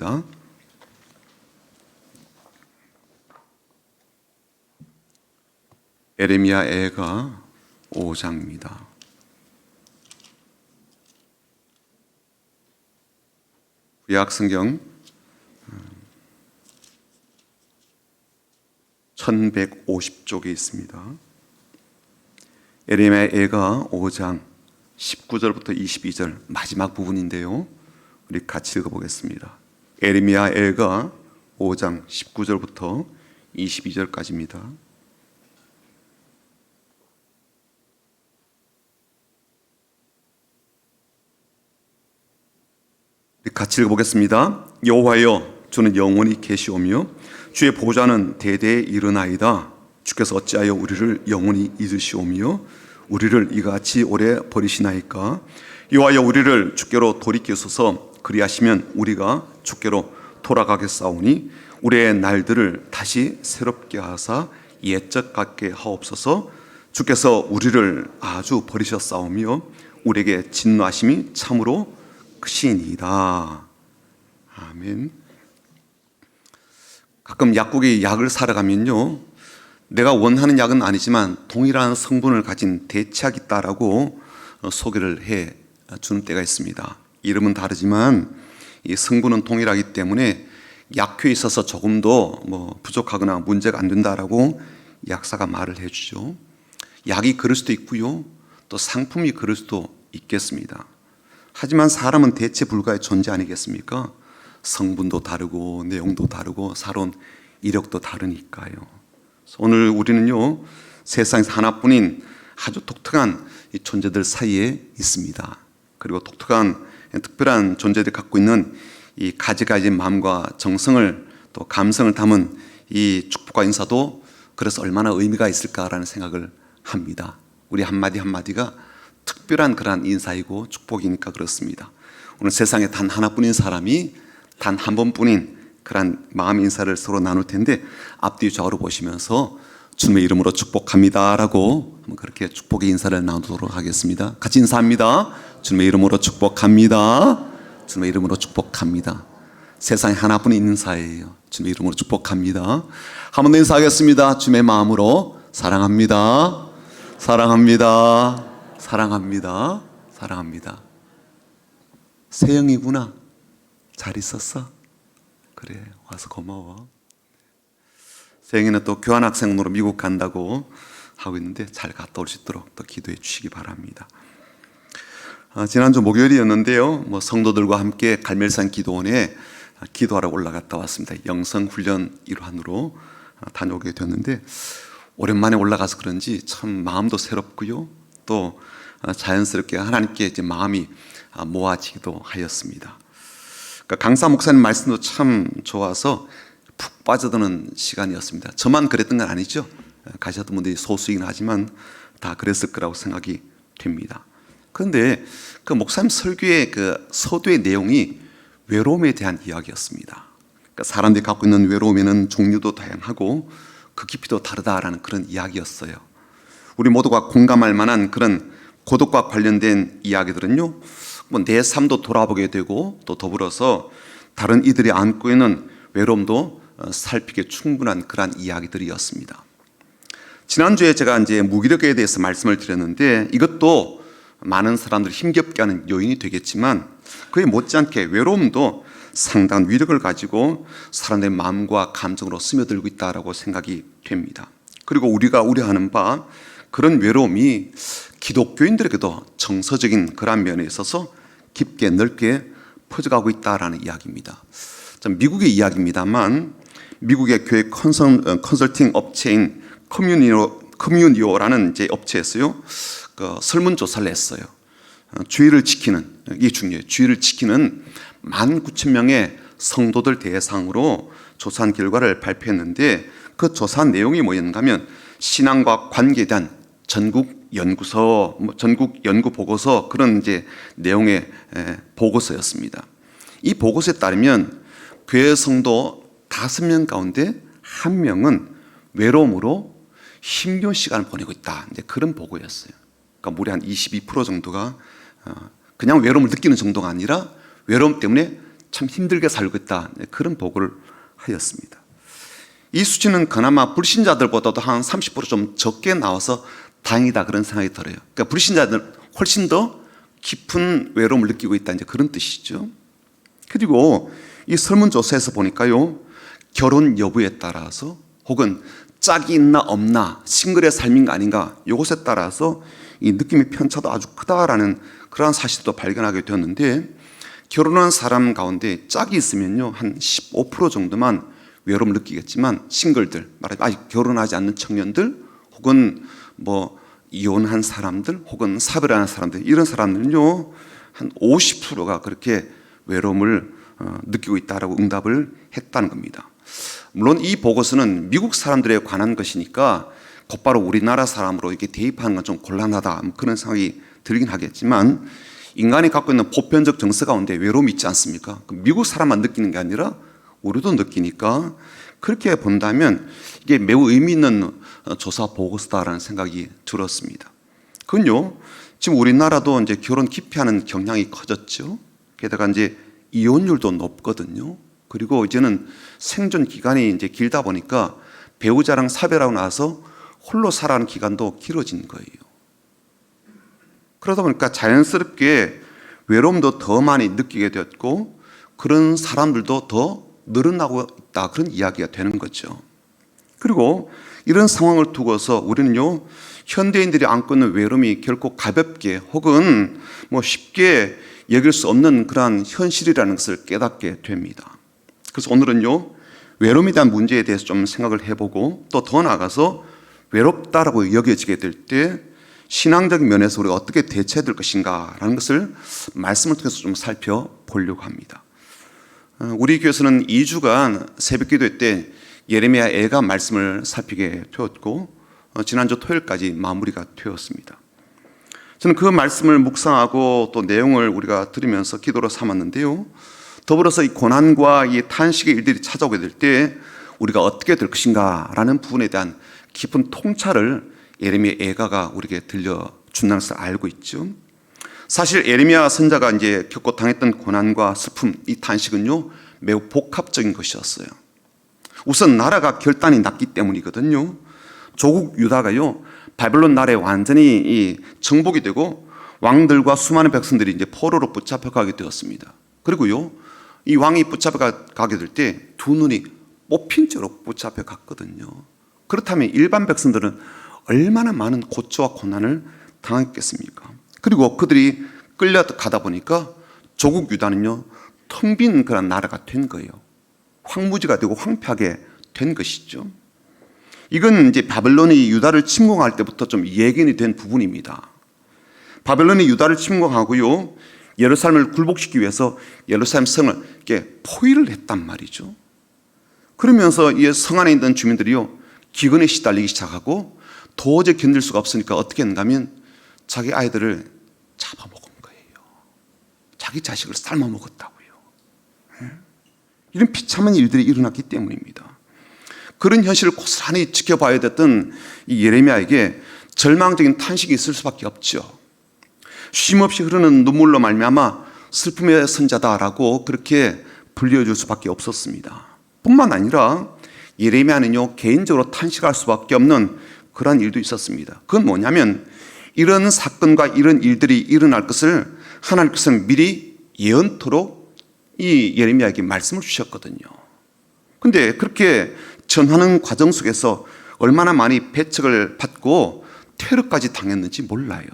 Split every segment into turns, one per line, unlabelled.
보겠습니다. 에레미야 애가 5장입니다. 구약 성경 1150쪽에 있습니다. 에레미야 애가 5장 19절부터 22절 마지막 부분인데요. 우리 같이 읽어보겠습니다. 에레미야 애가 5장 19절부터 22절까지입니다. 같이 읽어보겠습니다. 여호와여, 주는 영원히 계시오며 주의 보좌는 대대에 이르나이다. 주께서 어찌하여 우리를 영원히 잊으시오며 우리를 이같이 오래 버리시나이까? 여호와여, 우리를 주께로 돌이키소서. 그리하시면 우리가 주께로 돌아가겠사오니 우리의 날들을 다시 새롭게 하사 옛적 같게 하옵소서. 주께서 우리를 아주 버리셨사오며 우리에게 진노하심이 참으로 크시니이다. 아멘. 가끔 약국에 약을 사러 가면요, 내가 원하는 약은 아니지만 동일한 성분을 가진 대체약이 있다라고 소개를 해 주는 때가 있습니다. 이름은 다르지만 이 성분은 동일하기 때문에 약효에 있어서 조금 더 부족하거나 문제가 안 된다라고 약사가 말을 해주죠. 약이 그럴 수도 있고요, 또 상품이 그럴 수도 있겠습니다. 하지만 사람은 대체 불가의 존재 아니겠습니까? 성분도 다르고 내용도 다르고 살아온 이력도 다르니까요. 오늘 우리는요, 세상에서 하나뿐인 아주 독특한 이 존재들 사이에 있습니다. 그리고 독특한 특별한 존재들이 갖고 있는 이 가지가지 마음과 정성을 또 감성을 담은 이 축복과 인사도 그래서 얼마나 의미가 있을까라는 생각을 합니다. 우리 한마디 한마디가 특별한 그러한 인사이고 축복이니까 그렇습니다. 오늘 세상에 단 하나뿐인 사람이 단 한 번뿐인 그러한 마음 인사를 서로 나눌 텐데, 앞뒤 좌우로 보시면서 주님의 이름으로 축복합니다 라고 그렇게 축복의 인사를 나누도록 하겠습니다. 같이 인사합니다. 주님의 이름으로 축복합니다. 주님의 이름으로 축복합니다. 세상에 하나뿐인 인사예요. 주님의 이름으로 축복합니다. 한 번 더 인사하겠습니다. 주님의 마음으로 사랑합니다. 사랑합니다. 사랑합니다. 사랑합니다. 세영이구나. 잘 있었어? 그래, 와서 고마워. 세영이는 또 교환학생으로 미국 간다고 하고 있는데 잘 갔다 올 수 있도록 또 기도해 주시기 바랍니다. 지난주 목요일이었는데요, 성도들과 함께 갈멜산 기도원에 기도하러 올라갔다 왔습니다. 영성훈련 일환으로 다녀오게 됐는데, 오랜만에 올라가서 그런지 참 마음도 새롭고요, 또 자연스럽게 하나님께 이제 마음이 모아지기도 하였습니다. 그러니까 강사 목사님 말씀도 참 좋아서 푹 빠져드는 시간이었습니다. 저만 그랬던 건 아니죠. 가셨던 분들이 소수이긴 하지만 다 그랬을 거라고 생각이 됩니다. 그런데 그 목사님 설교의 그 서두의 내용이 외로움에 대한 이야기였습니다. 그러니까 사람들이 갖고 있는 외로움에는 종류도 다양하고 그 깊이도 다르다라는 그런 이야기였어요. 우리 모두가 공감할 만한 그런 고독과 관련된 이야기들은요, 내 삶도 돌아보게 되고 또 더불어서 다른 이들이 안고 있는 외로움도 살피기에 충분한 그러한 이야기들이었습니다. 지난주에 제가 이제 무기력에 대해서 말씀을 드렸는데, 이것도 많은 사람들이 힘겹게 하는 요인이 되겠지만 그에 못지않게 외로움도 상당한 위력을 가지고 사람들의 마음과 감정으로 스며들고 있다고 생각이 됩니다. 그리고 우리가 우려하는 바 그런 외로움이 기독교인들에게도 정서적인 그런 면에 있어서 깊게 넓게 퍼져가고 있다는 이야기입니다. 미국의 이야기입니다만, 미국의 교회 컨설팅 업체인 커뮤니오라는 이제 업체에서요, 그 설문조사를 했어요. 주의를 지키는, 이게 중요해요. 주의를 지키는 19,000명의 성도들 대상으로 조사한 결과를 발표했는데, 그 조사 내용이 뭐였는가 하면 신앙과 관계에 대한 전국 연구소, 전국 연구 보고서, 그런 이제 내용의 보고서였습니다. 이 보고서에 따르면 교회 성도 5명 가운데 1명은 외로움으로 힘겨운 시간을 보내고 있다, 이제 그런 보고였어요. 그러니까 무려 한 22% 정도가 그냥 외로움을 느끼는 정도가 아니라 외로움 때문에 참 힘들게 살고 있다, 그런 보고를 하였습니다. 이 수치는 그나마 불신자들보다도 한 30% 좀 적게 나와서 다행이다, 그런 생각이 들어요. 그러니까 불신자들 훨씬 더 깊은 외로움을 느끼고 있다, 이제 그런 뜻이죠. 그리고 이 설문조사에서 보니까요, 결혼 여부에 따라서 혹은 짝이 있나 없나, 싱글의 삶인가 아닌가, 이것에 따라서 이 느낌의 편차도 아주 크다라는 그러한 사실도 발견하게 되었는데, 결혼한 사람 가운데 짝이 있으면요, 한 15% 정도만 외로움을 느끼겠지만, 싱글들, 말하자면 아직 결혼하지 않는 청년들, 혹은 뭐 이혼한 사람들, 혹은 사별하는 사람들, 이런 사람들은요, 한 50%가 그렇게 외로움을 느끼고 있다라고 응답을 했다는 겁니다. 물론 이 보고서는 미국 사람들에 관한 것이니까 곧바로 우리나라 사람으로 이렇게 대입하는 건 좀 곤란하다, 그런 생각이 들긴 하겠지만, 인간이 갖고 있는 보편적 정서 가운데 외로움이 있지 않습니까? 미국 사람만 느끼는 게 아니라 우리도 느끼니까, 그렇게 본다면 이게 매우 의미 있는 조사 보고서다라는 생각이 들었습니다. 그건요, 지금 우리나라도 이제 결혼 기피하는 경향이 커졌죠. 게다가 이제 이혼율도 높거든요. 그리고 이제는 생존 기간이 이제 길다 보니까 배우자랑 사별하고 나서 홀로 살아가는 기간도 길어진 거예요. 그러다 보니까 자연스럽게 외로움도 더 많이 느끼게 되었고, 그런 사람들도 더 늘어나고 있다, 그런 이야기가 되는 거죠. 그리고 이런 상황을 두고서 우리는요, 현대인들이 안고 있는 외로움이 결코 가볍게 혹은 뭐 쉽게 여길 수 없는 그러한 현실이라는 것을 깨닫게 됩니다. 그래서 오늘은요, 외로움에 대한 문제에 대해서 좀 생각을 해보고, 또 더 나아가서 외롭다라고 여겨지게 될 때 신앙적인 면에서 우리가 어떻게 대처해야 될 것인가라는 것을 말씀을 통해서 좀 살펴보려고 합니다. 우리 교회에서는 2주간 새벽기도 때 예레미야 애가 말씀을 살피게 되었고, 지난주 토요일까지 마무리가 되었습니다. 저는 그 말씀을 묵상하고 또 내용을 우리가 들으면서 기도로 삼았는데요, 더불어서 이 고난과 이 탄식의 일들이 찾아오게 될 때 우리가 어떻게 될 것인가라는 부분에 대한 깊은 통찰을 예레미야 애가가 우리에게 들려준다는 것을 알고 있죠. 사실 예레미야 선자가 이제 겪고 당했던 고난과 슬픔, 이 탄식은요, 매우 복합적인 것이었어요. 우선 나라가 결단이 났기 때문이거든요. 조국 유다가요, 바벨론 나라에 완전히 정복이 되고 왕들과 수많은 백성들이 이제 포로로 붙잡혀가게 되었습니다. 그리고요, 이 왕이 붙잡혀가게 될 때 두 눈이 뽑힌 채로 붙잡혀갔거든요. 그렇다면 일반 백성들은 얼마나 많은 고초와 고난을 당했겠습니까? 그리고 그들이 끌려가다 보니까 조국 유다는요, 텅 빈 그런 나라가 된 거예요. 황무지가 되고 황폐하게 된 것이죠. 이건 이제 바벨론이 유다를 침공할 때부터 좀 예견이 된 부분입니다. 바벨론이 유다를 침공하고요, 예루살렘을 굴복시키기 위해서 예루살렘 성을 이렇게 포위를 했단 말이죠. 그러면서 이 성 안에 있는 주민들이요, 기근에 시달리기 시작하고 도저히 견딜 수가 없으니까 어떻게 했는가 하면 자기 아이들을 잡아먹은 거예요. 자기 자식을 삶아먹었다고요. 이런 비참한 일들이 일어났기 때문입니다. 그런 현실을 고스란히 지켜봐야 됐던 이 예레미야에게 절망적인 탄식이 있을 수밖에 없죠. 쉼없이 흐르는 눈물로 말미암아 슬픔의 선자다라고 그렇게 불려줄 수밖에 없었습니다. 뿐만 아니라 예레미야는요, 개인적으로 탄식할 수밖에 없는 그런 일도 있었습니다. 그건 뭐냐면, 이런 사건과 이런 일들이 일어날 것을 하나님께서는 미리 예언토록 이 예레미야에게 말씀을 주셨거든요. 근데 그렇게 전하는 과정 속에서 얼마나 많이 배척을 받고 퇴로까지 당했는지 몰라요.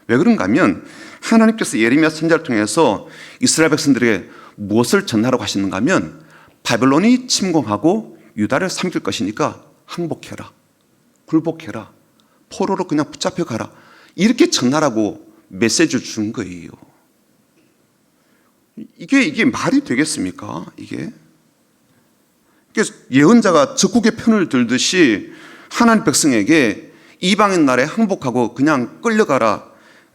왜 그런가 하면, 하나님께서 예레미야 선지자를 통해서 이스라엘 백성들에게 무엇을 전하라고 하시는가 하면, 바벨론이 침공하고 유다를 삼킬 것이니까 항복해라, 굴복해라, 포로로 그냥 붙잡혀 가라, 이렇게 전하라고 메시지를 준 거예요. 이게 말이 되겠습니까? 이게 예언자가 적국의 편을 들듯이 하나님 백성에게 이방인 나라에 항복하고 그냥 끌려가라,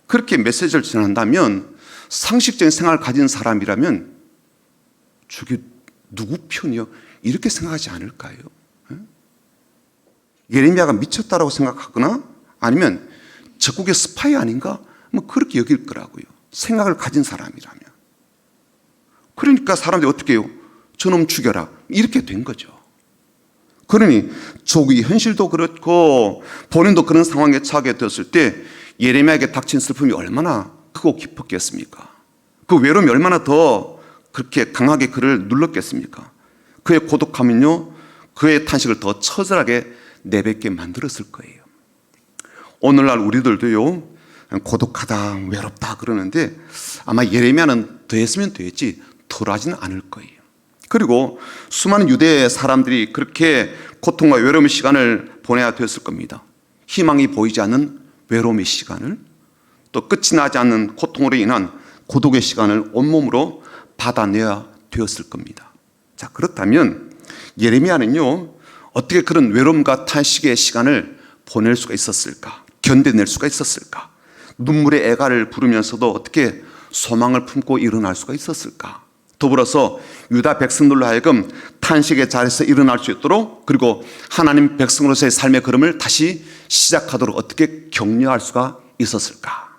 그렇게 메시지를 전한다면 상식적인 생각을 가진 사람이라면 저게 누구 편이요? 이렇게 생각하지 않을까요? 예레미야가 미쳤다라고 생각하거나 아니면 적국의 스파이 아닌가? 뭐 그렇게 여길 거라고요. 생각을 가진 사람이라면. 그러니까 사람들이 어떻게 해요? 저놈 죽여라. 이렇게 된 거죠. 그러니 조국의 현실도 그렇고 본인도 그런 상황에 처하게 되었을 때 예레미야에게 닥친 슬픔이 얼마나 크고 깊었겠습니까? 그 외로움이 얼마나 더 그렇게 강하게 그를 눌렀겠습니까? 그의 고독함은요, 그의 탄식을 더 처절하게 내뱉게 만들었을 거예요. 오늘날 우리들도요, 고독하다, 외롭다 그러는데 아마 예레미야는 더했으면 더했지 덜하지는 않을 거예요. 그리고 수많은 유대 사람들이 그렇게 고통과 외로움의 시간을 보내야 되었을 겁니다. 희망이 보이지 않는 외로움의 시간을, 또 끝이 나지 않는 고통으로 인한 고독의 시간을 온몸으로 받아내야 되었을 겁니다. 자, 그렇다면 예레미야는요, 어떻게 그런 외로움과 탄식의 시간을 보낼 수가 있었을까? 견뎌낼 수가 있었을까? 눈물의 애가를 부르면서도 어떻게 소망을 품고 일어날 수가 있었을까? 더불어서 유다 백성들로 하여금 탄식의 자리에서 일어날 수 있도록, 그리고 하나님 백성으로서의 삶의 걸음을 다시 시작하도록 어떻게 격려할 수가 있었을까?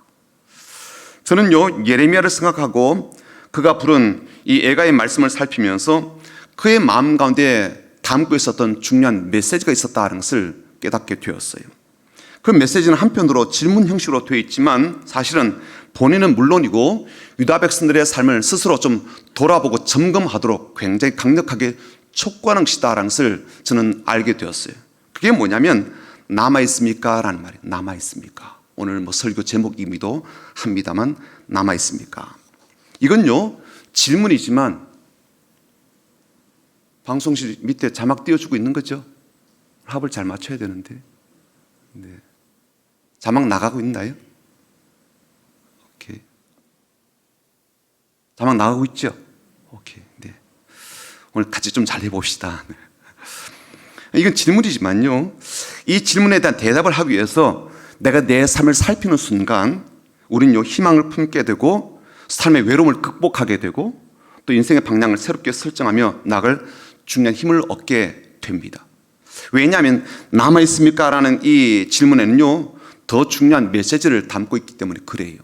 저는요, 예레미야를 생각하고 그가 부른 이 애가의 말씀을 살피면서 그의 마음 가운데 담고 있었던 중요한 메시지가 있었다는 것을 깨닫게 되었어요. 그 메시지는 한편으로 질문 형식으로 되어 있지만 사실은 본인은 물론이고 유다 백성들의 삶을 스스로 좀 돌아보고 점검하도록 굉장히 강력하게 촉구하는 것이다라는 것을 저는 알게 되었어요. 그게 뭐냐면 남아있습니까? 라는 말이에요. 남아있습니까? 오늘 뭐 설교 제목이기도 합니다만 남아있습니까? 이건요, 질문이지만 방송실 밑에 자막 띄워주고 있는 거죠. 합을 잘 맞춰야 되는데. 네. 자막 나가고 있나요? 오케이. 자막 나가고 있죠? 오케이. 네. 오늘 같이 좀 잘 해봅시다. 네. 이건 질문이지만요, 이 질문에 대한 대답을 하기 위해서 내가 내 삶을 살피는 순간 우리는 희망을 품게 되고 삶의 외로움을 극복하게 되고 또 인생의 방향을 새롭게 설정하며 나갈 중요한 힘을 얻게 됩니다. 왜냐하면 남아있습니까? 라는 이 질문에는요, 더 중요한 메시지를 담고 있기 때문에 그래요.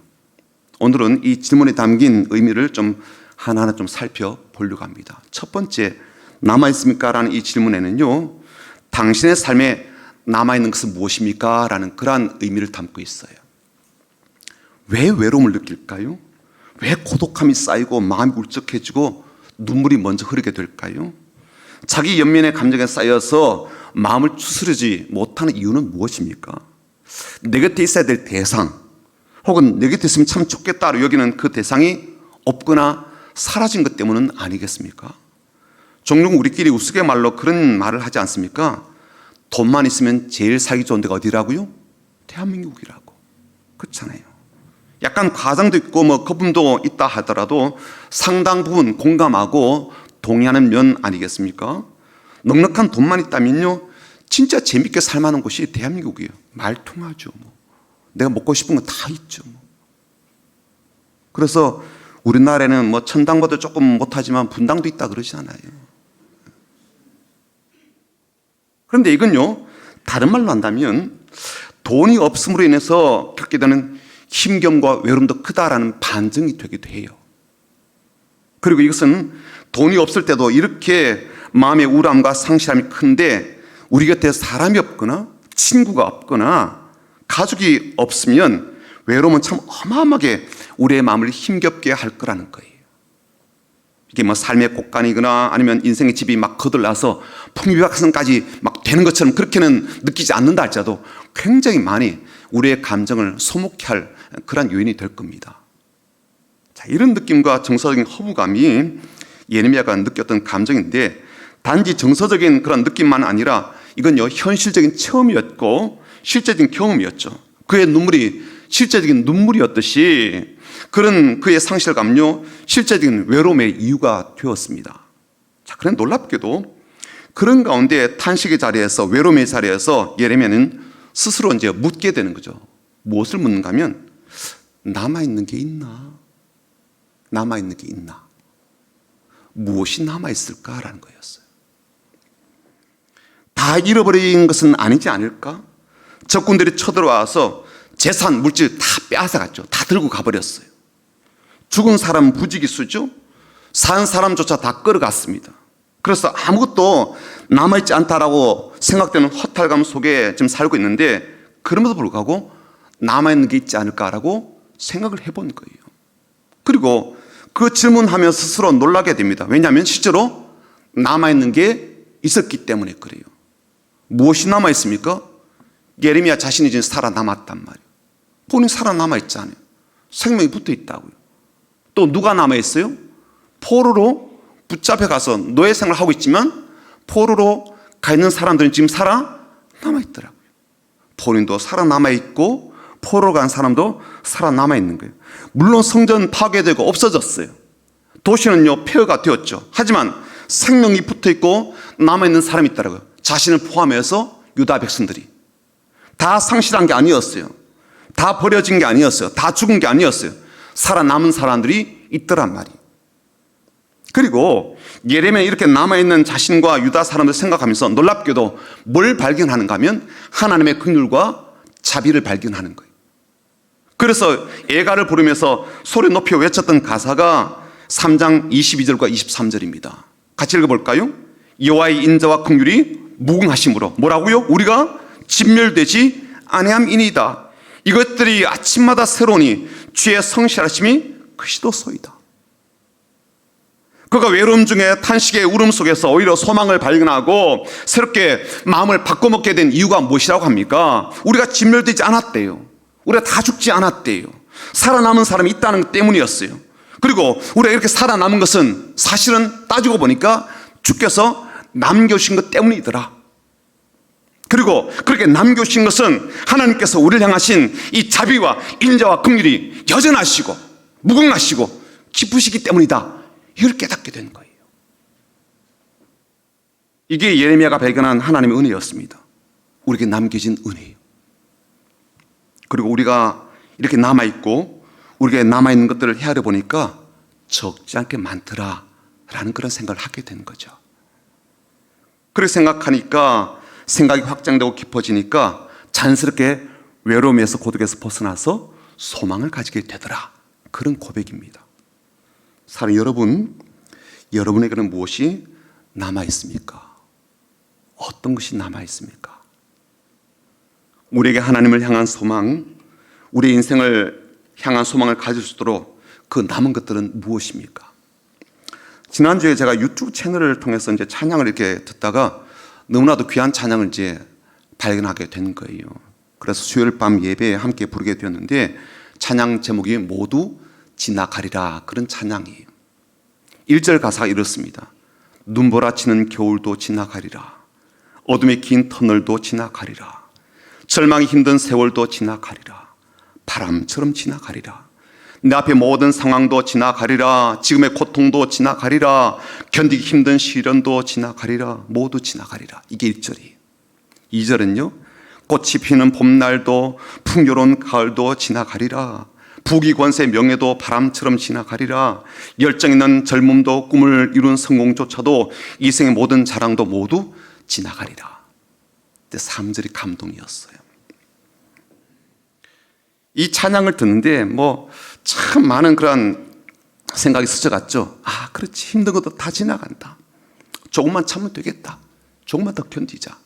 오늘은 이 질문에 담긴 의미를 좀 하나하나 좀 살펴보려고 합니다. 첫 번째, 남아있습니까? 라는 이 질문에는요, 당신의 삶에 남아있는 것은 무엇입니까? 라는 그러한 의미를 담고 있어요. 왜 외로움을 느낄까요? 왜 고독함이 쌓이고 마음이 울적해지고 눈물이 먼저 흐르게 될까요? 자기 연민의 감정에 쌓여서 마음을 추스르지 못하는 이유는 무엇입니까? 내 곁에 있어야 될 대상, 혹은 내 곁에 있으면 참 좋겠다로 여기는 그 대상이 없거나 사라진 것 때문은 아니겠습니까? 종종 우리끼리 우스갯말로 그런 말을 하지 않습니까? 돈만 있으면 제일 살기 좋은 데가 어디라고요? 대한민국이라고. 그렇잖아요. 약간 과장도 있고 뭐 거품도 있다 하더라도 상당 부분 공감하고 동의하는 면 아니겠습니까? 넉넉한 돈만 있다면요, 진짜 재밌게 살만한 곳이 대한민국이에요. 말통하죠. 뭐. 내가 먹고 싶은 거 다 있죠. 뭐. 그래서 우리나라에는 뭐 천당보다 조금 못하지만 분당도 있다 그러잖아요. 그런데 이건요, 다른 말로 한다면 돈이 없음으로 인해서 겪게 되는 힘겨움과 외로움도 크다라는 반증이 되기도 해요. 그리고 이것은 돈이 없을 때도 이렇게 마음의 우울함과 상실함이 큰데 우리 곁에 사람이 없거나 친구가 없거나 가족이 없으면 외로움은 참 어마어마하게 우리의 마음을 힘겹게 할 거라는 거예요. 이게 뭐 삶의 곡간이거나 아니면 인생의 집이 막 거들나서 풍비박산까지 막 되는 것처럼 그렇게는 느끼지 않는다 할지라도 굉장히 많이 우리의 감정을 소모케 할 그런 요인이 될 겁니다. 자, 이런 느낌과 정서적인 허무감이 예레미야가 느꼈던 감정인데 단지 정서적인 그런 느낌만 아니라 이건요, 현실적인 체험이었고 실제적인 경험이었죠. 그의 눈물이 실제적인 눈물이었듯이 그런 그의 상실감요, 실제적인 외로움의 이유가 되었습니다. 자, 그런데 놀랍게도 그런 가운데 탄식의 자리에서, 외로움의 자리에서 예레미야는 스스로 이제 묻게 되는 거죠. 무엇을 묻는가 하면 남아있는 게 있나? 남아있는 게 있나? 무엇이 남아있을까라는 거였어요. 다 잃어버린 것은 아니지 않을까? 적군들이 쳐들어와서 재산, 물질 다 빼앗아갔죠. 다 들고 가버렸어요. 죽은 사람은 부지기수죠. 산 사람조차 다 끌어갔습니다. 그래서 아무것도 남아있지 않다라고 생각되는 허탈감 속에 지금 살고 있는데, 그럼에도 불구하고 남아있는 게 있지 않을까라고 생각을 해본 거예요. 그리고 그 질문하며 스스로 놀라게 됩니다. 왜냐하면 실제로 남아있는 게 있었기 때문에 그래요. 무엇이 남아있습니까? 예레미야 자신이 지금 살아남았단 말이에요. 본인이 살아남아있잖아요. 생명이 붙어있다고요. 또 누가 남아있어요? 포로로 붙잡혀가서 노예 생활을 하고 있지만 포로로 가 있는 사람들은 지금 살아남아있더라고요. 본인도 살아남아있고 포로로 간 사람도 살아남아있는 거예요. 물론 성전 파괴되고 없어졌어요. 도시는요 폐허가 되었죠. 하지만 생명이 붙어있고 남아있는 사람이 있더라고요. 자신을 포함해서 유다 백성들이 다 상실한 게 아니었어요. 다 버려진 게 아니었어요. 다 죽은 게 아니었어요. 살아남은 사람들이 있더란 말이에요. 그리고 예레미야 이렇게 남아있는 자신과 유다 사람들 생각하면서 놀랍게도 뭘 발견하는가 하면 하나님의 긍휼과 자비를 발견하는 거예요. 그래서 애가를 부르면서 소리 높이 외쳤던 가사가 3장 22절과 23절입니다. 같이 읽어볼까요? 여호와의 인자와 긍휼이 무궁하심으로 뭐라고요? 우리가 진멸되지 아니함이니이다. 이것들이 아침마다 새로우니 주의 성실하심이 크시도소이다. 그가 외로움 중에 탄식의 울음 속에서 오히려 소망을 발견하고 새롭게 마음을 바꿔먹게 된 이유가 무엇이라고 합니까? 우리가 진멸되지 않았대요. 우리가 다 죽지 않았대요. 살아남은 사람이 있다는 것 때문이었어요. 그리고 우리가 이렇게 살아남은 것은 사실은 따지고 보니까 주께서 남겨주신 것 때문이더라. 그리고 그렇게 남겨주신 것은 하나님께서 우리를 향하신 이 자비와 인자와 긍휼이 여전하시고 무궁하시고 깊으시기 때문이다. 이걸 깨닫게 된 거예요. 이게 예레미야가 발견한 하나님의 은혜였습니다. 우리에게 남겨진 은혜예요. 그리고 우리가 이렇게 남아있고 우리에게 남아있는 것들을 헤아려 보니까 적지 않게 많더라라는 그런 생각을 하게 된 거죠. 그렇게 생각하니까 생각이 확장되고 깊어지니까 자연스럽게 외로움에서 고독에서 벗어나서 소망을 가지게 되더라. 그런 고백입니다. 사랑 여러분, 여러분에게는 무엇이 남아있습니까? 어떤 것이 남아있습니까? 우리에게 하나님을 향한 소망, 우리의 인생을 향한 소망을 가질 수 있도록 그 남은 것들은 무엇입니까? 지난주에 제가 유튜브 채널을 통해서 이제 찬양을 이렇게 듣다가 너무나도 귀한 찬양을 이제 발견하게 된 거예요. 그래서 수요일 밤 예배에 함께 부르게 되었는데 찬양 제목이 모두 지나가리라, 그런 찬양이에요. 1절 가사가 이렇습니다. 눈보라치는 겨울도 지나가리라. 어둠의 긴 터널도 지나가리라. 절망이 힘든 세월도 지나가리라. 바람처럼 지나가리라. 내 앞에 모든 상황도 지나가리라. 지금의 고통도 지나가리라. 견디기 힘든 시련도 지나가리라. 모두 지나가리라. 이게 1절이에요. 2절은요. 꽃이 피는 봄날도 풍요로운 가을도 지나가리라. 부귀 권세 명예도 바람처럼 지나가리라. 열정 있는 젊음도 꿈을 이룬 성공조차도 이 생의 모든 자랑도 모두 지나가리라. 3절이 감동이었어요. 이 찬양을 듣는데 참 많은 그런 생각이 스쳐갔죠. 아, 그렇지. 힘든 것도 다 지나간다. 조금만 참으면 되겠다. 조금만 더 견디자.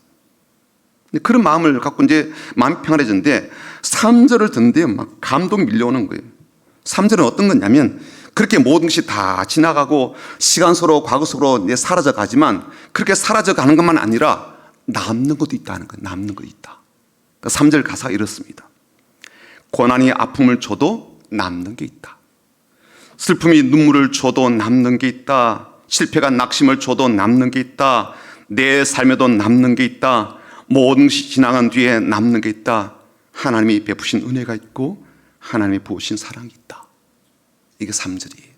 그런 마음을 갖고 이제 마음이 평안해졌는데 3절을 듣는데 막 감동이 밀려오는 거예요. 3절은 어떤 거냐면 그렇게 모든 것이 다 지나가고 시간 속으로 과거 속으로 이제 사라져 가지만 그렇게 사라져 가는 것만 아니라 남는 것도 있다는 거예요. 남는 것도 있다. 3절 가사가 이렇습니다. 고난이 아픔을 줘도 남는 게 있다. 슬픔이 눈물을 줘도 남는 게 있다. 실패가 낙심을 줘도 남는 게 있다. 내 삶에도 남는 게 있다. 모든 것이 지나간 뒤에 남는 게 있다. 하나님이 베푸신 은혜가 있고 하나님이 부으신 사랑이 있다. 이게 3절이에요.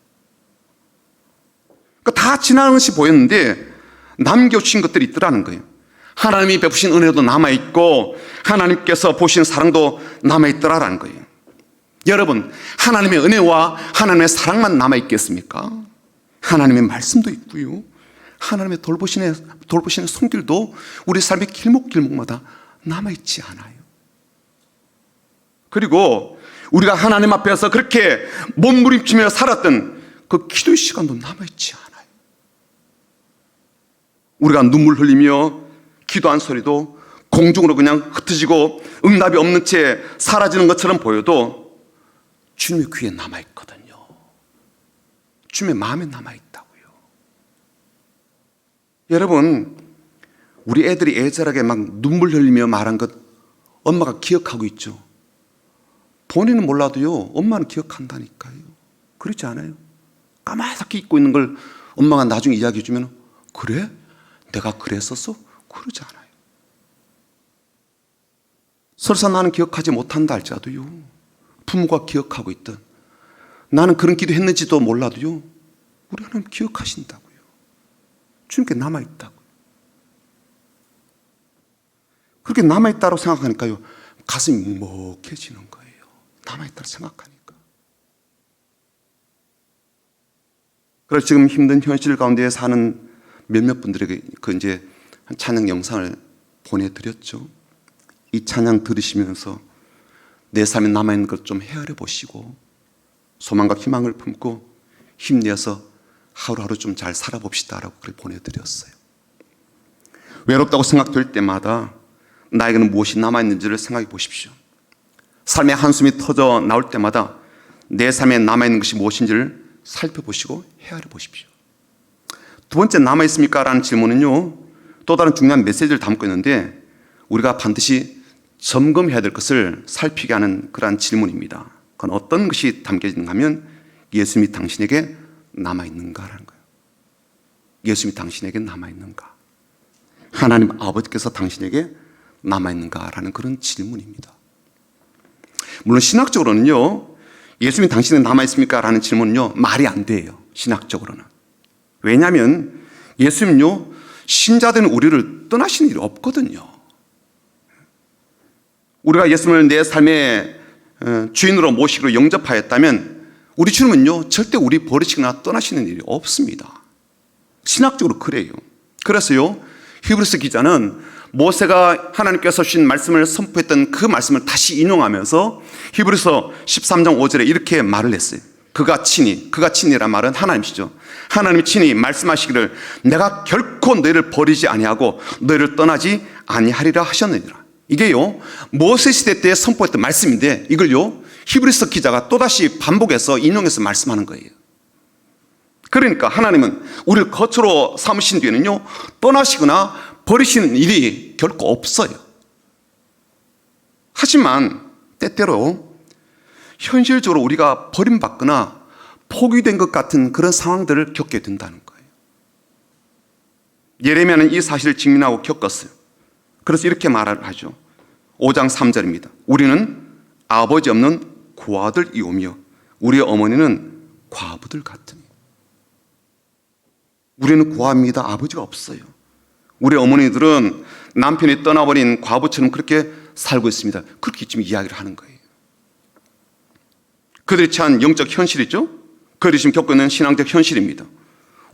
그러니까 다 지나간 것이 보였는데 남겨주신 것들이 있더라는 거예요. 하나님이 베푸신 은혜도 남아있고 하나님께서 보신 사랑도 남아있더라라는 거예요. 여러분, 하나님의 은혜와 하나님의 사랑만 남아있겠습니까? 하나님의 말씀도 있고요. 하나님의 돌보시는 손길도 우리 삶의 길목길목마다 남아있지 않아요. 그리고 우리가 하나님 앞에서 그렇게 몸부림치며 살았던 그 기도의 시간도 남아있지 않아요. 우리가 눈물 흘리며 기도한 소리도 공중으로 그냥 흩어지고 응답이 없는 채 사라지는 것처럼 보여도 주님의 귀에 남아있거든요. 주님의 마음에 남아있다고요. 여러분, 우리 애들이 애절하게 막 눈물 흘리며 말한 것 엄마가 기억하고 있죠. 본인은 몰라도요, 엄마는 기억한다니까요. 그렇지 않아요? 까맣게 잊고 있는 걸 엄마가 나중에 이야기해 주면, 그래? 내가 그랬었어? 그러지 않아요. 설사 나는 기억하지 못한다 할지라도요, 부모가 기억하고 있든 나는 그런 기도 했는지도 몰라도요, 우리 하나님 기억하신다고요. 주님께 남아있다고요. 그렇게 남아있다고 생각하니까요, 가슴이 먹먹해지는 거예요. 남아있다고 생각하니까. 그래서 지금 힘든 현실 가운데 사는 몇몇 분들에게 이제 한 찬양 영상을 보내드렸죠. 이 찬양 들으시면서 내 삶에 남아있는 것 좀 헤아려 보시고 소망과 희망을 품고 힘내서 하루하루 좀 잘 살아봅시다라고 그렇게 보내드렸어요. 외롭다고 생각될 때마다 나에게는 무엇이 남아있는지를 생각해 보십시오. 삶의 한숨이 터져 나올 때마다 내 삶에 남아있는 것이 무엇인지를 살펴보시고 헤아려 보십시오. 두 번째, 남아있습니까? 라는 질문은요, 또 다른 중요한 메시지를 담고 있는데 우리가 반드시 점검해야 될 것을 살피게 하는 그러한 질문입니다. 그건 어떤 것이 담겨있는가 하면 예수님이 당신에게 남아있는가라는 거예요. 예수님이 당신에게 남아있는가? 하나님 아버지께서 당신에게 남아있는가라는 그런 질문입니다. 물론 신학적으로는요, 예수님이 당신에게 남아있습니까? 라는 질문은요, 말이 안 돼요. 신학적으로는. 왜냐하면 예수님은요, 신자된 우리를 떠나신 일이 없거든요. 우리가 예수님을 내 삶의 주인으로 모시기로 영접하였다면 우리 주님은요, 절대 우리 버리시거나 떠나시는 일이 없습니다. 신학적으로 그래요. 그래서요, 히브리서 기자는 모세가 하나님께서 주신 말씀을 선포했던 그 말씀을 다시 인용하면서 히브리서 13장 5절에 이렇게 말을 했어요. 그가 친히란 말은 하나님이시죠. 하나님이 친히 말씀하시기를 내가 결코 너희를 버리지 아니하고 너희를 떠나지 아니하리라 하셨느니라. 이게요, 모세 시대 때 선포했던 말씀인데 이걸요, 히브리서 기자가 또다시 반복해서 인용해서 말씀하는 거예요. 그러니까 하나님은 우리를 거처로 삼으신 뒤에는요, 떠나시거나 버리시는 일이 결코 없어요. 하지만 때때로 현실적으로 우리가 버림받거나 포기된 것 같은 그런 상황들을 겪게 된다는 거예요. 예레미야는 이 사실을 직면하고 겪었어요. 그래서 이렇게 말을 하죠. 5장 3절입니다. 우리는 아버지 없는 고아들이오며 우리의 어머니는 과부들 같으니. 우리는 고아입니다. 아버지가 없어요. 우리 어머니들은 남편이 떠나버린 과부처럼 그렇게 살고 있습니다. 그렇게 지금 이야기를 하는 거예요. 그들이 처한 영적 현실이죠. 그들이 지금 겪고 있는 신앙적 현실입니다.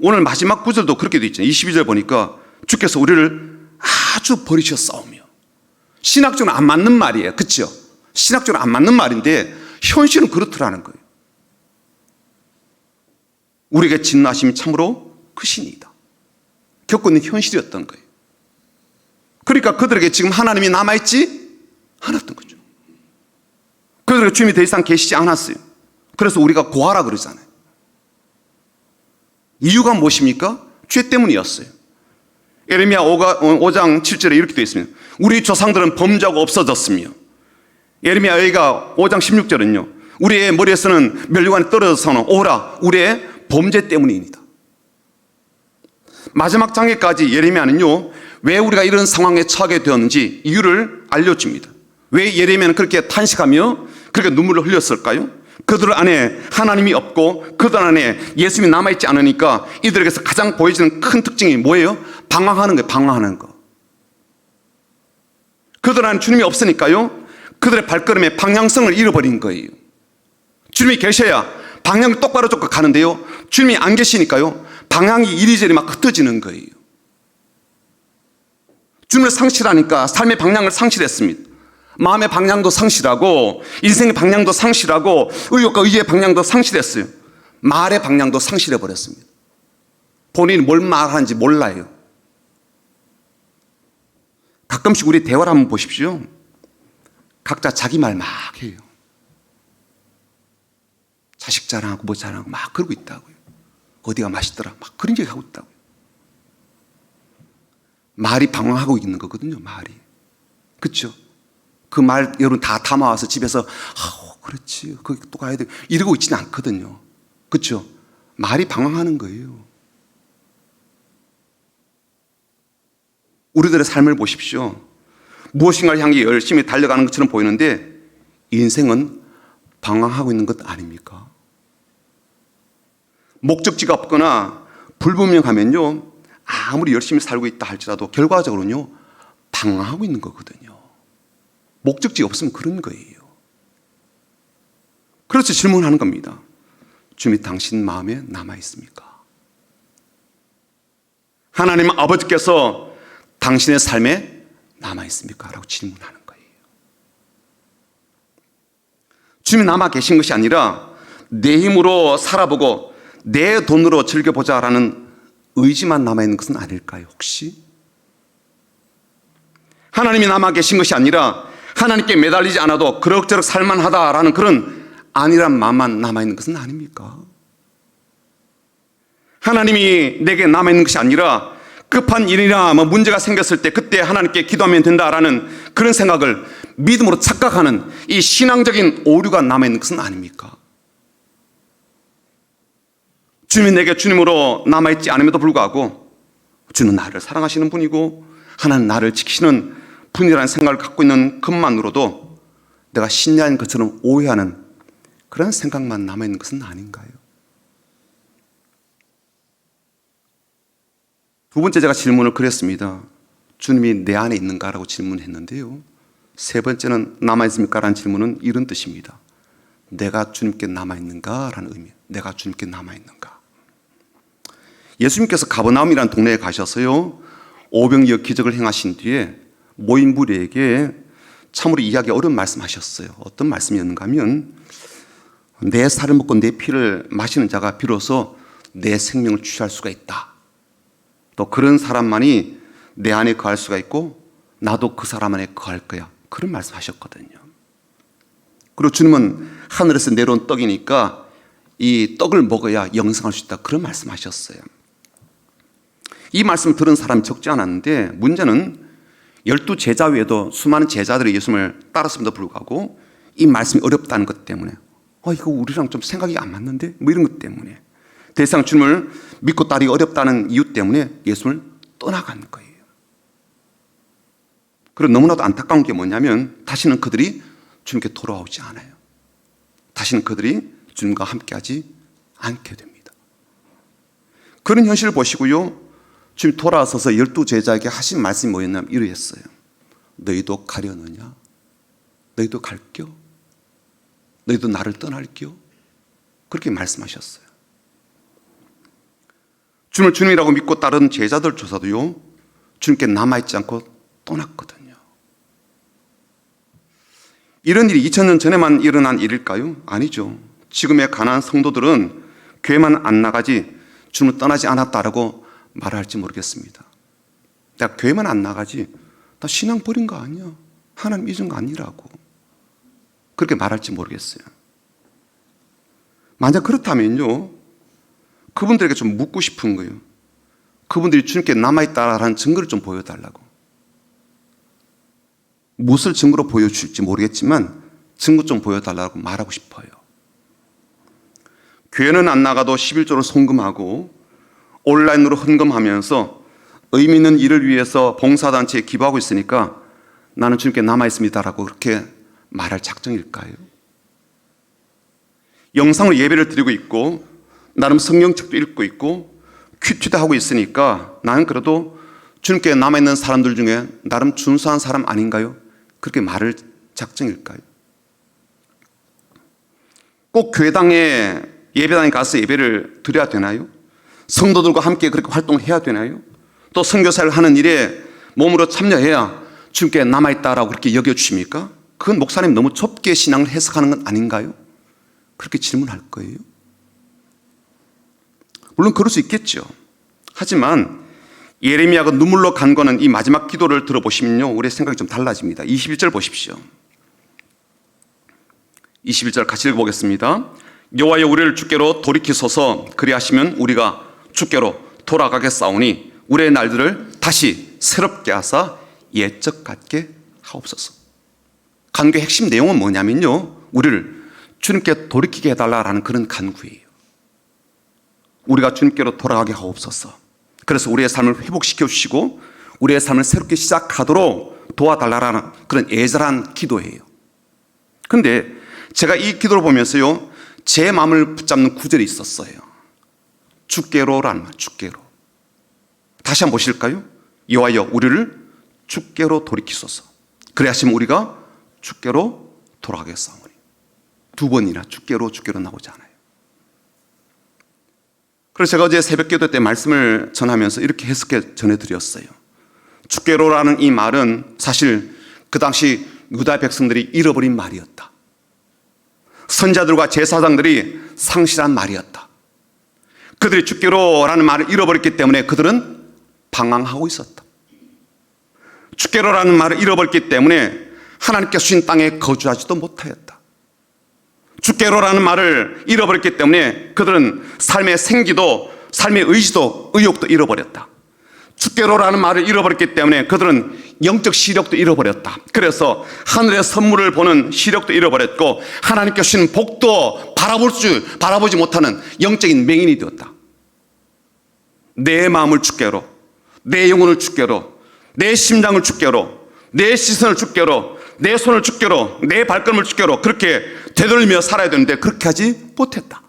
오늘 마지막 구절도 그렇게 되어 있잖아요. 22절 보니까 주께서 우리를 아주 버리셨사오며. 신학적으로 안 맞는 말이에요. 그렇죠? 신학적으로 안 맞는 말인데 현실은 그렇더라는 거예요. 우리에게 진노하심이 참으로 크시니이다. 겪고 있는 현실이었던 거예요. 그러니까 그들에게 지금 하나님이 남아있지 않았던 거죠. 그들에게 주님이 더 이상 계시지 않았어요. 그래서 우리가 고아라 그러잖아요. 이유가 무엇입니까? 죄 때문이었어요. 예레미야 5장 7절에 이렇게 되어 있습니다. 우리 조상들은 범죄하고 없어졌으며, 예레미야 여기가 5장 16절은요, 우리의 머리에서는 멸류관이 떨어져서는 오라 우리의 범죄 때문입니다. 마지막 장에까지 예레미야는요, 왜 우리가 이런 상황에 처하게 되었는지 이유를 알려줍니다. 왜 예레미야는 그렇게 탄식하며 그렇게 눈물을 흘렸을까요? 그들 안에 하나님이 없고 그들 안에 예수님이 남아있지 않으니까 이들에게서 가장 보여지는 큰 특징이 뭐예요? 방황하는 거예요. 방황하는 거. 그들 안에 주님이 없으니까요, 그들의 발걸음의 방향성을 잃어버린 거예요. 주님이 계셔야 방향을 똑바로 잡고 가는데요, 주님이 안 계시니까요, 방향이 이리저리 막 흩어지는 거예요. 주님을 상실하니까 삶의 방향을 상실했습니다. 마음의 방향도 상실하고 인생의 방향도 상실하고 의욕과 의지의 방향도 상실했어요. 말의 방향도 상실해 버렸습니다. 본인이 뭘 말하는지 몰라요. 가끔씩 우리 대화를 한번 보십시오. 각자 자기 말 막 해요. 자식 자랑하고 뭐 자랑하고 막 그러고 있다고요. 어디가 맛있더라 막 그런 얘기 하고 있다고요. 말이 방황하고 있는 거거든요. 말이. 그렇죠? 그 말 여러분 다 담아와서 집에서 그렇지 거기 또 가야 돼 이러고 있지는 않거든요. 그렇죠? 말이 방황하는 거예요. 우리들의 삶을 보십시오. 무엇인가를 향해 열심히 달려가는 것처럼 보이는데 인생은 방황하고 있는 것 아닙니까? 목적지가 없거나 불분명하면요, 아무리 열심히 살고 있다 할지라도 결과적으로는요 방황하고 있는 거거든요. 목적지가 없으면 그런 거예요. 그래서 질문하는 겁니다. 주님이 당신 마음에 남아 있습니까? 하나님 아버지께서 당신의 삶에 남아 있습니까? 라고 질문하는 거예요. 주님이 남아 계신 것이 아니라 내 힘으로 살아보고 내 돈으로 즐겨보자라는 의지만 남아있는 것은 아닐까요? 혹시? 하나님이 남아 계신 것이 아니라 하나님께 매달리지 않아도 그럭저럭 살만하다라는 그런 안일한 마음만 남아있는 것은 아닙니까? 하나님이 내게 남아있는 것이 아니라 급한 일이나 문제가 생겼을 때 그때 하나님께 기도하면 된다라는 그런 생각을 믿음으로 착각하는 이 신앙적인 오류가 남아있는 것은 아닙니까? 주님이 내게 주님으로 남아있지 않음에도 불구하고 주는 나를 사랑하시는 분이고 하나는 나를 지키시는 분이라는 생각을 갖고 있는 것만으로도 내가 신뢰한 것처럼 오해하는 그런 생각만 남아있는 것은 아닌가요? 두 번째 제가 질문을 그렸습니다. 주님이 내 안에 있는가라고 질문했는데요. 세 번째는 남아있습니까? 라는 질문은 이런 뜻입니다. 내가 주님께 남아있는가? 라는 의미. 내가 주님께 남아있는가? 예수님께서 가버나움이라는 동네에 가셔서요 5병이어 기적을 행하신 뒤에 모인 무리에게 참으로 이해하기 어려운 말씀하셨어요. 어떤 말씀이었는가 하면 내 살을 먹고 내 피를 마시는 자가 비로소 내 생명을 취할 수가 있다. 또 그런 사람만이 내 안에 거할 수가 있고 나도 그 사람 안에 거할 거야. 그런 말씀하셨거든요. 그리고 주님은 하늘에서 내려온 떡이니까 이 떡을 먹어야 영생할 수 있다. 그런 말씀하셨어요. 이 말씀을 들은 사람이 적지 않았는데 문제는 12제자 외에도 수많은 제자들이 예수님을 따랐음에도 불구하고 이 말씀이 어렵다는 것 때문에 이거 우리랑 좀 생각이 안 맞는데? 뭐 이런 것 때문에 더 이상 주님을 믿고 따르기 어렵다는 이유 때문에 예수님을 떠나간 거예요. 그리고 너무나도 안타까운 게 뭐냐면 다시는 그들이 주님께 돌아오지 않아요. 다시는 그들이 주님과 함께하지 않게 됩니다. 그런 현실을 보시고요 주님 돌아서서 12제자에게 하신 말씀이 뭐였냐면 이러했어요. 너희도 가려느냐? 너희도 갈겨? 너희도 나를 떠날겨? 그렇게 말씀하셨어요. 주님을 주님이라고 믿고 따른 제자들조차도요 주님께 남아있지 않고 떠났거든요. 이런 일이 2000년 전에만 일어난 일일까요? 아니죠. 지금의 가난한 성도들은 교회만 안 나가지 주님을 떠나지 않았다라고 말할지 모르겠습니다. 내가 교회만 안 나가지 나 신앙 버린 거 아니야. 하나님 잊은 거 아니라고 그렇게 말할지 모르겠어요. 만약 그렇다면요 그분들에게 좀 묻고 싶은 거예요. 그분들이 주님께 남아있다라는 증거를 좀 보여달라고. 무엇을 증거로 보여줄지 모르겠지만 증거 좀 보여달라고 말하고 싶어요. 교회는 안 나가도 11조를 송금하고 온라인으로 헌금하면서 의미 있는 일을 위해서 봉사단체에 기부하고 있으니까 나는 주님께 남아있습니다라고 그렇게 말할 작정일까요? 영상으로 예배를 드리고 있고 나름 성경책도 읽고 있고 큐티도 하고 있으니까 나는 그래도 주님께 남아있는 사람들 중에 나름 준수한 사람 아닌가요? 그렇게 말할 작정일까요? 꼭 교회당에 예배당에 가서 예배를 드려야 되나요? 성도들과 함께 그렇게 활동해야 되나요? 또 선교사를 하는 일에 몸으로 참여해야 주님께 남아있다라고 그렇게 여겨주십니까? 그건 목사님 너무 좁게 신앙을 해석하는 건 아닌가요? 그렇게 질문할 거예요. 물론 그럴 수 있겠죠. 하지만 예레미야가 눈물로 간구하는 이 마지막 기도를 들어보시면요, 우리의 생각이 좀 달라집니다. 21절 보십시오. 21절 같이 읽어보겠습니다. 여호와여 우리를 주께로 돌이키소서. 그리하시면 우리가 주께로 돌아가겠사오니 우리의 날들을 다시 새롭게 하사 옛적 같게 하옵소서. 간구의 핵심 내용은 뭐냐면요, 우리를 주님께 돌이키게 해달라는 그런 간구예요. 우리가 주님께로 돌아가게 하옵소서. 그래서 우리의 삶을 회복시켜 주시고 우리의 삶을 새롭게 시작하도록 도와달라는 그런 애절한 기도예요. 그런데 제가 이 기도를 보면서요, 제 마음을 붙잡는 구절이 있었어요. 주께로라는 말, 주께로. 다시 한번 보실까요? 여호와여 우리를 주께로 돌이키소서. 그래야시면 우리가 주께로 돌아가겠사오니. 두 번이나 주께로 나오지 않아요. 그래서 제가 어제 새벽기도 때 말씀을 전하면서 이렇게 해석해 전해드렸어요. 주께로라는 이 말은 사실 그 당시 유다 백성들이 잃어버린 말이었다. 선자들과 제사장들이 상실한 말이었다. 그들이 주께로라는 말을 잃어버렸기 때문에 그들은 방황하고 있었다. 주께로라는 말을 잃어버렸기 때문에 하나님께 주신 땅에 거주하지도 못하였다. 주께로라는 말을 잃어버렸기 때문에 그들은 삶의 생기도, 삶의 의지도, 의욕도 잃어버렸다. 주께로라는 말을 잃어버렸기 때문에 그들은 영적 시력도 잃어버렸다. 그래서 하늘의 선물을 보는 시력도 잃어버렸고 하나님께 주신 복도 바라보지 못하는 영적인 맹인이 되었다. 내 마음을 주께로, 내 영혼을 주께로, 내 심장을 주께로, 내 시선을 주께로, 내 손을 주께로, 내 발걸음을 주께로 그렇게 되돌리며 살아야 되는데 그렇게 하지 못했다.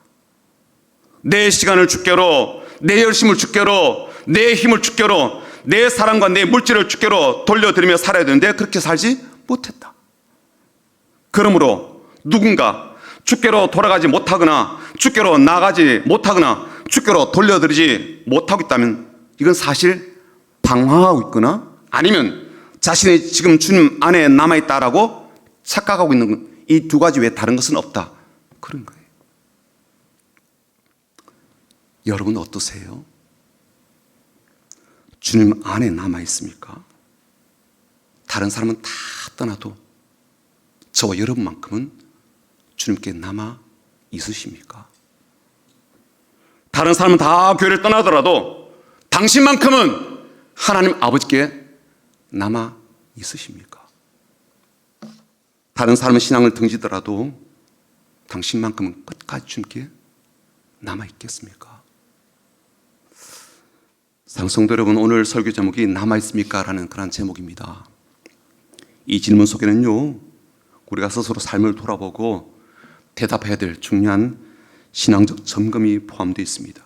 내 시간을 주께로, 내 열심을 주께로, 내 힘을 주께로, 내 사랑과 내 물질을 주께로 돌려드리며 살아야 되는데 그렇게 살지 못했다. 그러므로 누군가 주께로 돌아가지 못하거나 주께로 나가지 못하거나 주께로 돌려드리지 못하고 있다면 이건 사실 방황하고 있거나 아니면 자신이 지금 주님 안에 남아있다라고 착각하고 있는 이 두 가지 외에 다른 것은 없다. 그런 거예요. 여러분 어떠세요? 주님 안에 남아있습니까? 다른 사람은 다 떠나도 저와 여러분만큼은 주님께 남아 있으십니까? 다른 사람은 다 교회를 떠나더라도 당신만큼은 하나님 아버지께 남아 있으십니까? 다른 사람은 신앙을 등지더라도 당신만큼은 끝까지 주님께 남아 있겠습니까? 사랑성도 여러분, 오늘 설교 제목이 남아있습니까? 라는 그런 제목입니다. 이 질문 속에는요, 우리가 스스로 삶을 돌아보고 대답해야 될 중요한 신앙적 점검이 포함되어 있습니다.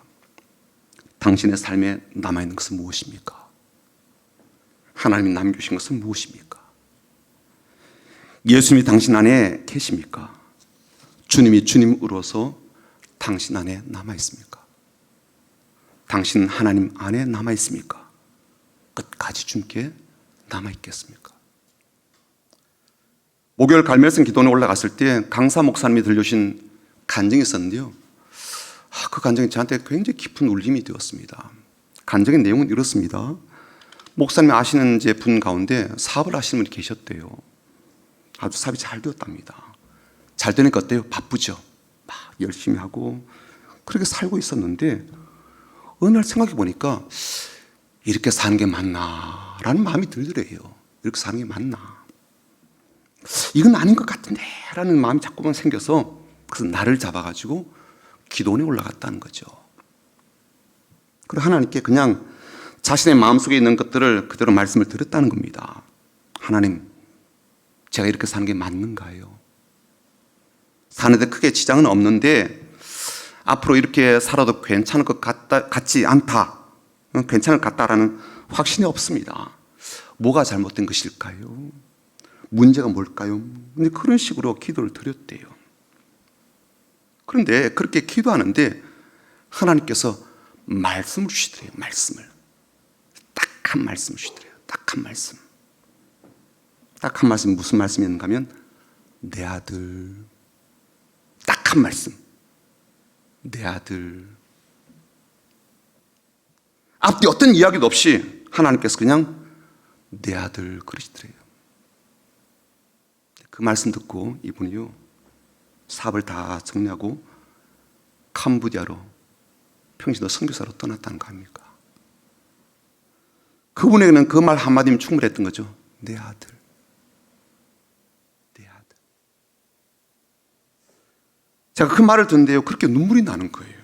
당신의 삶에 남아있는 것은 무엇입니까? 하나님이 남겨주신 것은 무엇입니까? 예수님이 당신 안에 계십니까? 주님이 주님으로서 당신 안에 남아있습니까? 당신 하나님 안에 남아있습니까? 끝까지 주님께 남아있겠습니까? 목요일 갈멜성 기도원에 올라갔을 때 강사 목사님이 들려주신 간증이 있었는데요, 그 간증이 저한테 굉장히 깊은 울림이 되었습니다. 간증의 내용은 이렇습니다. 목사님이 아시는 분 가운데 사업을 하시는 분이 계셨대요. 아주 사업이 잘 되었답니다. 잘 되니까 어때요? 바쁘죠. 막 열심히 하고 그렇게 살고 있었는데 어느 날 생각해 보니까 이렇게 사는 게 맞나 라는 마음이 들더래요. 이렇게 사는 게 맞나, 이건 아닌 것 같은데 라는 마음이 자꾸만 생겨서 그래서 나를 잡아가지고 기도원에 올라갔다는 거죠. 그리고 하나님께 그냥 자신의 마음속에 있는 것들을 그대로 말씀을 드렸다는 겁니다. 하나님, 제가 이렇게 사는 게 맞는가요? 사는데 크게 지장은 없는데 앞으로 이렇게 살아도 괜찮을 것 같지 않다, 괜찮을 것 같다라는 확신이 없습니다. 뭐가 잘못된 것일까요? 문제가 뭘까요? 근데 그런 식으로 기도를 드렸대요. 그런데 그렇게 기도하는데 하나님께서 말씀을 주시더래요. 말씀을. 딱 한 말씀 주시더래요. 딱 한 말씀. 딱 한 말씀. 무슨 말씀이었는가 하면 내 아들. 딱 한 말씀. 내 아들. 앞뒤 어떤 이야기도 없이 하나님께서 그냥 내 아들 그러시더래요. 그 말씀 듣고 이분이요, 사업을 다 정리하고 캄보디아로 평신도 선교사로 떠났다는 거 아닙니까? 그분에게는 그 말 한마디면 충분했던 거죠. 내 아들, 내 아들. 제가 그 말을 듣는데요, 그렇게 눈물이 나는 거예요.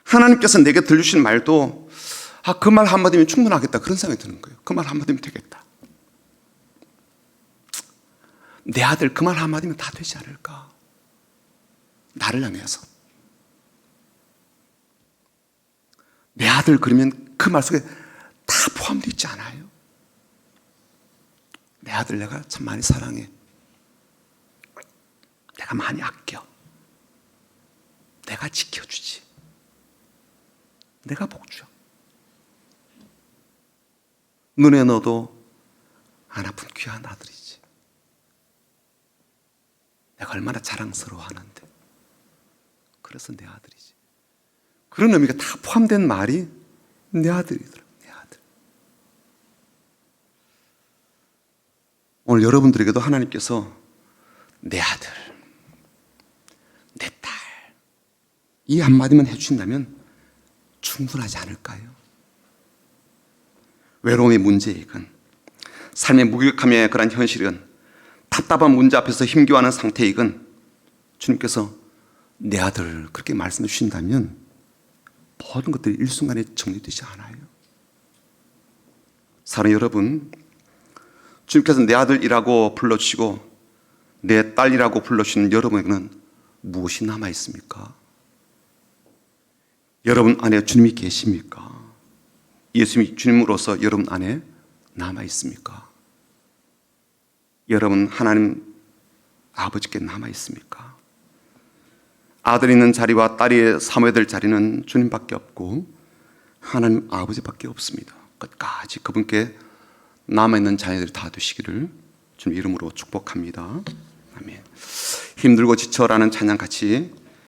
하나님께서 내게 들려주신 말도 그 말 한마디면 충분하겠다, 그런 생각이 드는 거예요. 그 말 한마디면 되겠다. 내 아들 그 말 한마디면 다 되지 않을까? 나를 향해서 내 아들 그러면 그 말 속에 다 포함되어 있지 않아요? 내 아들 내가 참 많이 사랑해, 내가 많이 아껴, 내가 지켜주지, 내가 복주어. 눈에 넣어도 안 아픈 귀한 아들이지. 내가 얼마나 자랑스러워하는데, 그래서 내 아들이지. 그런 의미가 다 포함된 말이 내 아들이더라. 내 아들. 오늘 여러분들에게도 하나님께서 내 아들, 내 딸, 이 한마디만 해주신다면 충분하지 않을까요? 외로움의 문제이건, 삶의 무기력함의 그런 현실이건, 답답한 문제 앞에서 힘겨워하는 상태이건, 주님께서 내 아들 그렇게 말씀해 주신다면 모든 것들이 일순간에 정리되지 않아요. 사랑하는 여러분, 주님께서 내 아들이라고 불러주시고 내 딸이라고 불러주시는 여러분에게는 무엇이 남아있습니까? 여러분 안에 주님이 계십니까? 예수님이 주님으로서 여러분 안에 남아있습니까? 여러분 하나님 아버지께 남아있습니까? 아들이 있는 자리와 딸이 사모해야 될 자리는 주님밖에 없고 하나님 아버지밖에 없습니다. 끝까지 그분께 남아있는 자녀들이 다 되시기를 주님 이름으로 축복합니다. 아멘. 힘들고 지쳐라는 찬양 같이